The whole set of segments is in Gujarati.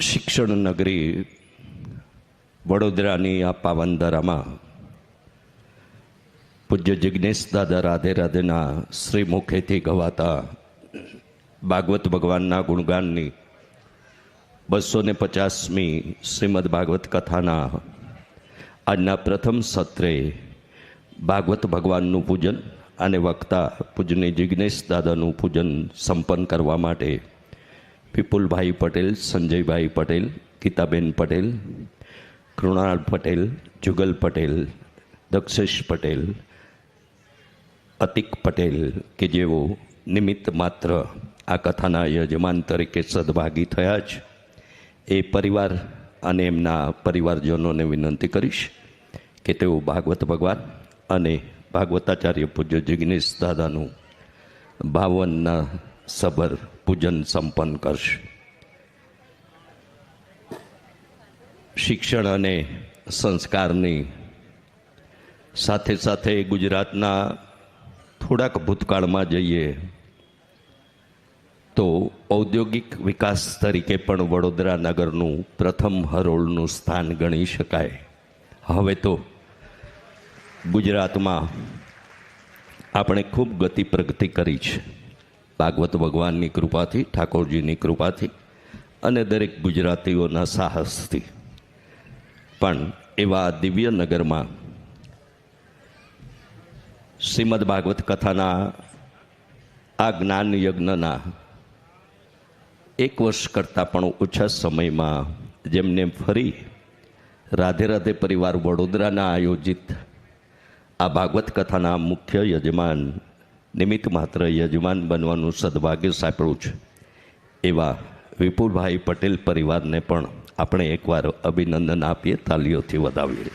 શિક્ષણ નગરી વડોદરાની આ પાવનધરામાં પૂજ્ય જિજ્ઞેશ દાદા રાધે રાધેના શ્રી મુખેથી ગવાતા ભાગવત ભગવાનના ગુણગાનની 250મી શ્રીમદ ભાગવત કથાના આજના પ્રથમ સત્રે ભાગવત ભગવાનનું પૂજન અને વક્તા પૂજ્ય જિજ્ઞેશ દાદાનું પૂજન સંપન્ન કરવા માટે વિપુલભાઈ પટેલ, સંજયભાઈ પટેલ, ગીતાબેન પટેલ, કૃણાલ પટેલ, જુગલ પટેલ, દક્ષેશ પટેલ, અતિક પટેલ કે જેઓ નિમિત્ત માત્ર આ કથાના યજમાન તરીકે સદભાગી થયા છે, એ પરિવાર અને એમના પરિવારજનોને વિનંતી કરીશ કે તેઓ ભાગવત ભગવાન અને ભાગવતાચાર્ય પૂજ્ય જિજ્ઞેશ દાદાનું ભાવનના સભર પૂજન સંપન્ન કરશે. શિક્ષણ અને સંસ્કારની સાથે સાથે ગુજરાતના થોડાક ભૂતકાળમાં જઈએ તો ઔદ્યોગિક વિકાસ તરીકે પણ વડોદરા નગરનું પ્રથમ હરોળનું સ્થાન ગણી શકાય. હવે તો ગુજરાતમાં આપણે ખૂબ ગતિ પ્રગતિ કરી છે ભાગવત ભગવાનની કૃપાથી, ઠાકોરજીની કૃપાથી અને દરેક ગુજરાતીઓના સાહસથી. પણ એવા દિવ્ય નગરમાં શ્રીમદ ભાગવત કથાના આ જ્ઞાન યજ્ઞના 1 વર્ષ કરતાં પણ ઓછા સમયમાં જેમને ફરી રાધે રાધે પરિવાર વડોદરાના આયોજિત આ ભાગવત કથાના મુખ્ય યજમાન, નિમિત્ત માત્ર યજમાન બનવાનું સદભાગ્ય સાંપડ્યું છે, એવા વિપુલભાઈ પટેલ પરિવારને પણ આપણે એકવાર અભિનંદન આપીએ, તાલીઓથી વધાવીએ.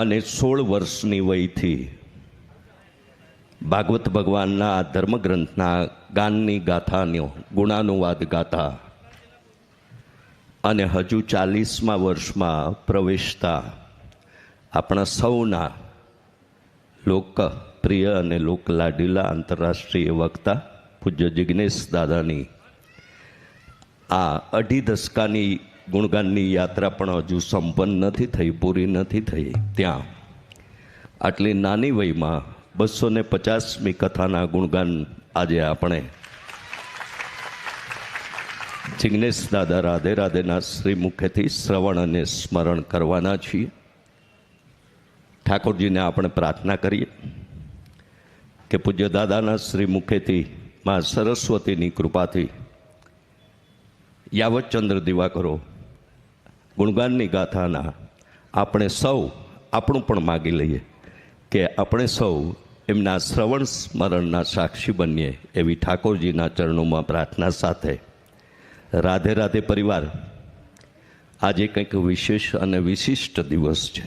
અને 16 વર્ષની વયથી ભાગવત ભગવાનના આ ધર્મગ્રંથના ગાનની ગાથાનો ગુણાનુવાદ ગાતા અને હજુ 40મા વર્ષમાં પ્રવેશતા આપણા સૌના લોકપ્રિય અને લોકલાડીલા આંતરરાષ્ટ્રીય વક્તા પૂજ્ય જિજ્ઞેશ દાદાની આ 2.5 દશકાની ગુણગાનની યાત્રા પણ હજુ સંપન્ન નથી થઈ, પૂરી નથી થઈ. ત્યાં આટલી નાની વયમાં 250મી કથાના ગુણગાન આજે આપણે જિજ્ઞેશ દાદા રાધે રાધેના શ્રી મુખેથી શ્રવણ અને સ્મરણ કરવાના છીએ. ઠાકોરજીને આપણે પ્રાર્થના કરીએ કે પૂજ્ય દાદાના શ્રી મુખેથી માં સરસ્વતીની કૃપાથી યાવતચંદ્ર દિવાકરો ગુણગાનની ગાથાના આપણે સૌ આપણું પણ માગી લઈએ કે આપણે સૌ એમના શ્રવણ સ્મરણના સાક્ષી બનીએ, એવી ઠાકોરજીના ચરણોમાં પ્રાર્થના સાથે રાધે રાધે પરિવાર, આજે કંઈક વિશેષ અને વિશિષ્ટ દિવસ છે.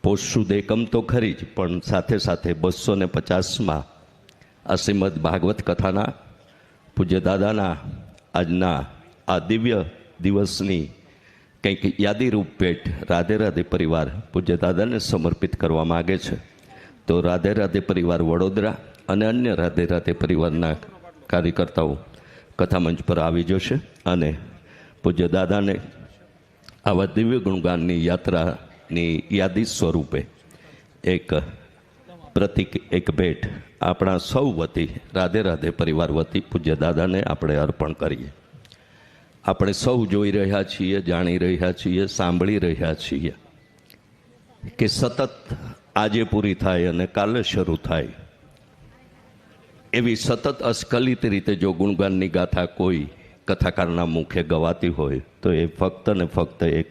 પોષ સુદ એકમ તો ખરી જ, પણ સાથે સાથે 250માં આ શ્રીમદ ભાગવત કથાના પૂજ્ય દાદાના આજના આ દિવ્ય દિવસની કંઈક યાદીરૂપ ભેટ રાધે રાધે પરિવાર પૂજ્ય દાદાને સમર્પિત કરવા માગે છે. તો રાધે રાધે પરિવાર વડોદરા અને અન્ય રાધે રાધે પરિવારના કાર્યકર્તાઓ કથામંચ પર આવી જશે અને પૂજ્ય દાદાને આવા દિવ્ય ગુણગાનની યાત્રાની યાદી સ્વરૂપે એક પ્રતિક, એક ભેટ આપણા સૌ વતી, રાધે રાધે પરિવાર વતી પૂજ્ય દાદાને આપણે અર્પણ કરીએ. આપણે સૌ જોઈ રહ્યા છીએ, જાણી રહ્યા છીએ, સાંભળી રહ્યા છીએ કે સતત આજે પૂરી થાય અને કાલે શરૂ થાય એવી સતત અસ્ખલિત રીતે જો ગુણગાનની ગાથા કોઈ કથાકારના મુખે ગવાતી હોય તો એ ફક્ત ને ફક્ત એક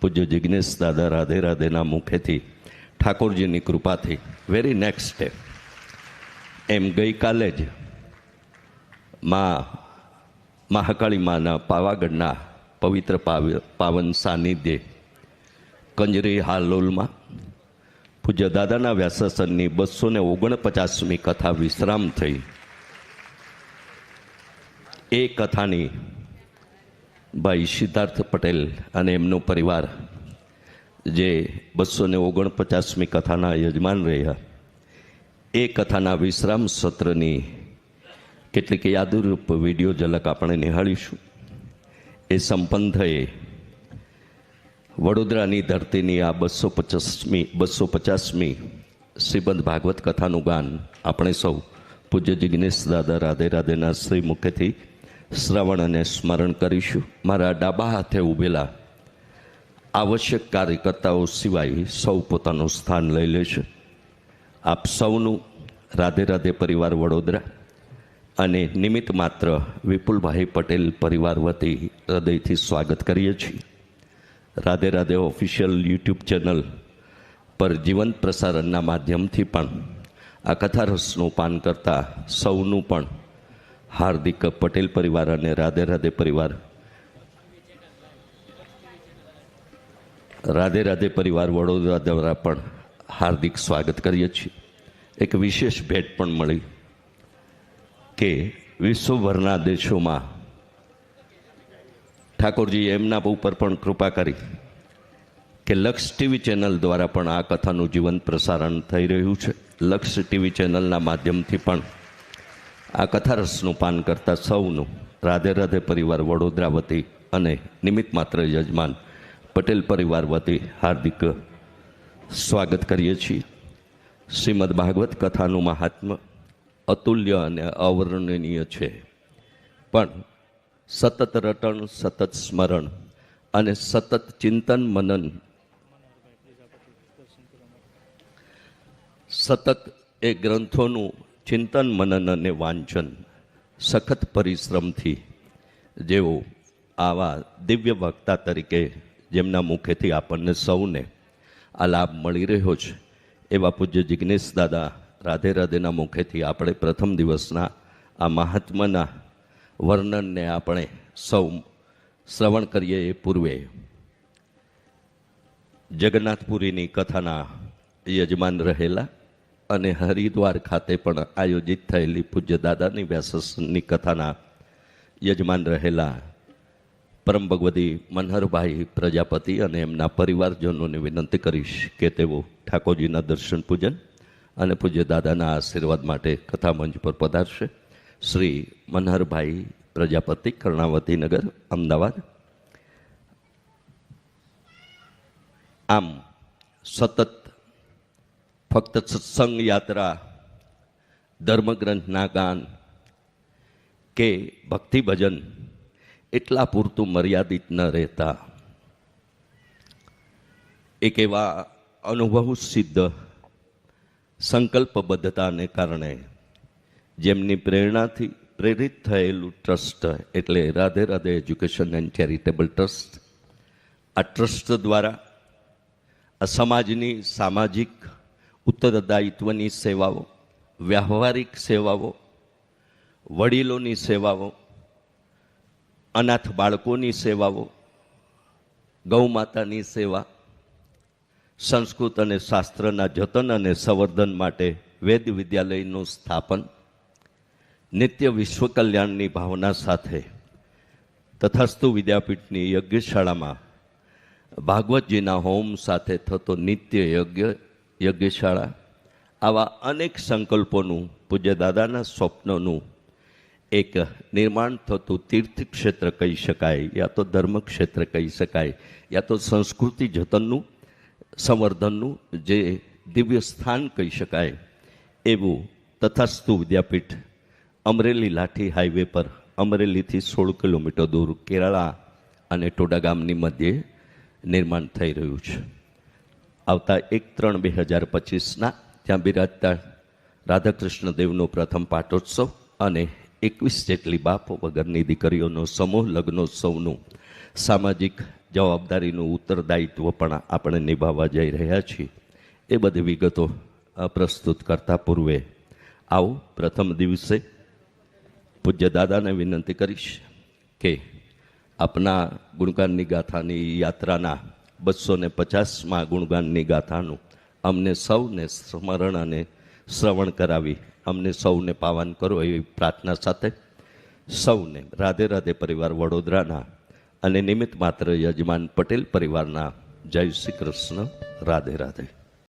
પૂજ્ય જિજ્ઞેશ દાદા રાધે રાધેના મુખેથી, ઠાકોરજીની કૃપાથી વેરી નેક્સ્ટ ડે. એમ ગઈકાલે જ મહાકાળી માના પાવાગઢના પવિત્ર પાવન સાનિધ્યે કંજરી હાલોલમાં પૂજ્ય દાદાના વ્યાસાસનની 249મી કથા વિશ્રામ થઈ. એ કથાની ભાઈ સિદ્ધાર્થ પટેલ અને એમનો પરિવાર જે 249મી કથાના યજમાન રહ્યા, એ કથાના વિશ્રામ સત્રની કેટલીક યાદરૂપ વિડીયો ઝલક આપણે નિહાળીશું. એ સંપન્ન થયે વડોદરાની ધરતીની આ 250મી શ્રીમદ ભાગવત કથાનું ગાન આપણે સૌ પૂજ્ય જિગ્નેશ દાદા રાધે રાધેના શ્રી મુખેથી શ્રવણ અને સ્મરણ કરીશું. મારા ડાબા હાથે ઊભેલા આવશ્યક કાર્યકર્તાઓ સિવાય સૌ પોતાનું સ્થાન લઈ લેશે. આપ સૌનું રાધે રાધે પરિવાર વડોદરા અને નિમિત્ત માત્ર વિપુલભાઈ પટેલ પરિવાર વતી હૃદયથી સ્વાગત કરીએ છીએ. Radhe Radhe official YouTube channel પર જીવંત પ્રસારણના માધ્યમથી પણ આ કથા રસનું પાન કરતા સૌનું પણ હાર્દિક પટેલ પરિવાર અને રાધે રાધે પરિવાર વડોદરા દ્વારા પણ હાર્દિક સ્વાગત કરીએ છીએ. એક વિશેષ ભેટ પણ મળી કે વિશ્વભરના દેશોમાં ઠાકોરજી એમના ઉપર પણ કૃપા કરી કે લક્ષ ટીવી ચેનલ દ્વારા પણ આ કથાનું જીવંત પ્રસારણ થઈ રહ્યું છે. લક્ષ ટીવી ચેનલના માધ્યમથી પણ આ કથા રસનું પાન કરતા સૌનું રાધે રાધે પરિવાર વડોદરા વતી અને નિમિત્ત માત્ર યજમાન પટેલ પરિવાર વતી હાર્દિક સ્વાગત કરીએ છીએ. શ્રીમદ ભાગવત કથાનું મહાત્મ્ય અતુલ્ય અને અવર્ણનીય છે, પણ સતત રટણ, સતત સ્મરણ અને સતત ચિંતન મનન, સતત એ ગ્રંથોનું ચિંતન મનન અને વાંચન સખત પરિશ્રમથી જેઓ આવા દિવ્ય વક્તા તરીકે જેમના મુખેથી આપણને સૌને આ લાભ મળી રહ્યો છે એવા પૂજ્ય જિગ્નેશ દાદા રાધે રાધેના મુખેથી આપણે પ્રથમ દિવસના આ મહાત્માના વર્ણનને આપણે સૌ શ્રવણ કરીએ. એ પૂર્વે જગન્નાથપુરીની કથાના યજમાન રહેલા અને હરિદ્વાર ખાતે પણ આયોજિત થયેલી પૂજ્ય દાદાની વ્યાસની કથાના યજમાન રહેલા પરમ ભગવતી મનહરભાઈ પ્રજાપતિ અને એમના પરિવારજનોને વિનંતી કરીશ કે તેઓ ઠાકોરજીના દર્શન પૂજન અને પૂજ્ય દાદાના આશીર્વાદ માટે કથા મંચ પર પધારશે. શ્રી મનહરભાઈ પ્રજાપતિ, કર્ણાવતી નગર, અમદાવાદ. આમ સતત ફક્ત સત્સંગ યાત્રા, ધર્મગ્રંથના ગાન કે ભક્તિ ભજન એટલા પૂરતું મર્યાદિત ન રહેતા એક એવા અનુભવ સિદ્ધ સંકલ્પબદ્ધતાને કારણે જેમની પ્રેરણાથી પ્રેરિત થયેલું ટ્રસ્ટ એટલે Radhe Radhe education and charitable trust, આ ટ્રસ્ટ દ્વારા આ સમાજની સામાજિક ઉત્તરદાયિત્વની સેવાઓ, વ્યવહારિક સેવાઓ, વડીલોની સેવાઓ, અનાથ બાળકોની સેવાઓ, ગૌમાતાની સેવા, સંસ્કૃત અને શાસ્ત્રના જતન અને સંવર્ધન માટે વેદ વિદ્યાલયનું સ્થાપન, નિત્ય વિશ્વ કલ્યાણની ભાવના સાથે તથાસ્તુ વિદ્યાપીઠની યજ્ઞશાળામાં ભાગવતજીના હોમ સાથે થતો નિત્ય યજ્ઞશાળા, આવા અનેક સંકલ્પોનું, પૂજ્ય દાદાના સ્વપ્નોનું એક નિર્માણ થતું તીર્થક્ષેત્ર કહી શકાય, યા તો ધર્મક્ષેત્ર કહી શકાય, યા તો સંસ્કૃતિ જતનનું સંવર્ધનનું જે દિવ્ય સ્થાન કહી શકાય એવું તથાસ્તુ વિદ્યાપીઠ અમરેલી લાઠી હાઈવે પર અમરેલીથી 16 કિલોમીટર દૂર કેરાળા અને ટોડા ગામની મધ્યે નિર્માણ થઈ રહ્યું છે. આવતા 1/3/2025 ત્યાં બિરાજતા રાધાકૃષ્ણ દેવનો પ્રથમ પાટોત્સવ અને 21 જેટલી બાપ વગરની દીકરીઓનો સમૂહ લગ્નોત્સવનું સામાજિક જવાબદારીનું ઉત્તરદાયિત્વ પણ આપણે નિભાવવા જઈ રહ્યા છીએ. એ બધી વિગતો પ્રસ્તુત કરતા પૂર્વે આવો પ્રથમ દિવસે પૂજ્ય દાદાને વિનંતી કરીશ કે આપના ગુણગાનની ગાથાની યાત્રાના 250માં ગુણગાનની ગાથાનું અમને સૌને સ્મરણ અને શ્રવણ કરાવી અમને સૌને પાવન કરો એવી પ્રાર્થના સાથે સૌને રાધે રાધે પરિવાર વડોદરાના અને નિમિત્ત માત્ર યજમાન પટેલ પરિવારના જય શ્રી કૃષ્ણ. રાધે રાધે.